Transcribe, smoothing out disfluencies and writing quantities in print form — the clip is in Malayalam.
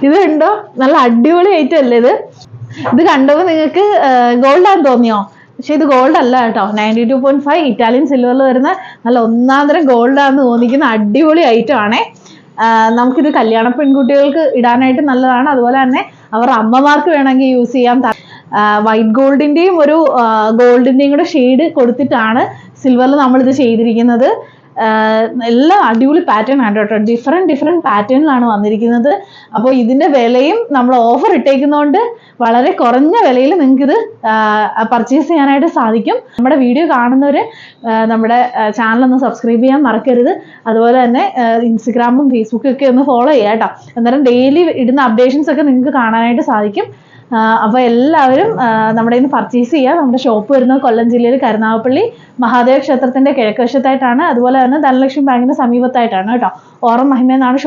ഇത് കണ്ടോ, നല്ല അടിപൊളി ഐറ്റം അല്ലേ ഇത്. ഇത് കണ്ടപ്പോൾ നിങ്ങൾക്ക് ഗോൾഡ് ആണെന്ന് തോന്നിയോ? പക്ഷെ ഇത് ഗോൾഡ് അല്ല കേട്ടോ. 92.5 ഇറ്റാലിയൻ സിൽവറിൽ വരുന്ന നല്ല ഒന്നാന്തരം ഗോൾഡ് ആണെന്ന് തോന്നിക്കുന്ന അടിപൊളി ഐറ്റം ആണേ. നമുക്കിത് കല്യാണ പെൺകുട്ടികൾക്ക് ഇടാനായിട്ട് നല്ലതാണ്. അതുപോലെ തന്നെ അവരുടെ അമ്മമാർക്ക് വേണമെങ്കിൽ യൂസ് ചെയ്യാം. വൈറ്റ് ഗോൾഡിന്റെയും ഒരു ഗോൾഡിന്റെയും കൂടെ ഷെയ്ഡ് കൊടുത്തിട്ടാണ് സിൽവറിൽ നമ്മളിത് ചെയ്തിരിക്കുന്നത്. എല്ലാം അടിപൊളി പാറ്റേൺ ആണ് കേട്ടോ. ഡിഫറെന്റ് പാറ്റേണിലാണ് വന്നിരിക്കുന്നത്. അപ്പോൾ ഇതിന്റെ വിലയും നമ്മൾ ഓഫർ ഇട്ടേക്കുന്നതുകൊണ്ട് വളരെ കുറഞ്ഞ വിലയിൽ നിങ്ങൾക്ക് ഇത് പർച്ചേസ് ചെയ്യാനായിട്ട് സാധിക്കും. നമ്മുടെ വീഡിയോ കാണുന്നവർ നമ്മുടെ ചാനൽ ഒന്ന് സബ്സ്ക്രൈബ് ചെയ്യാൻ മറക്കരുത്. അതുപോലെ തന്നെ ഇൻസ്റ്റഗ്രാമും ഫേസ്ബുക്കും ഒക്കെ ഒന്ന് ഫോളോ ചെയ്യാം കേട്ടോ. അന്നേരം ഡെയിലി ഇടുന്ന അപ്ഡേഷൻസ് ഒക്കെ നിങ്ങൾക്ക് കാണാനായിട്ട് സാധിക്കും. അപ്പോൾ എല്ലാവരും നമ്മുടെ ഇന്ന് പർച്ചേസ് ചെയ്യുക. നമ്മുടെ ഷോപ്പ് വരുന്നത് കൊല്ലം ജില്ലയിൽ കരുനാഗപ്പള്ളി മഹാദേവ ക്ഷേത്രത്തിന്റെ കിഴക്കുവശത്തായിട്ടാണ്. അതുപോലെ തന്നെ ധനലക്ഷ്മി ബാങ്കിന്റെ സമീപത്തായിട്ടാണ് കേട്ടോ. ഓറം മഹിമ എന്നാണ് ഷോപ്പ്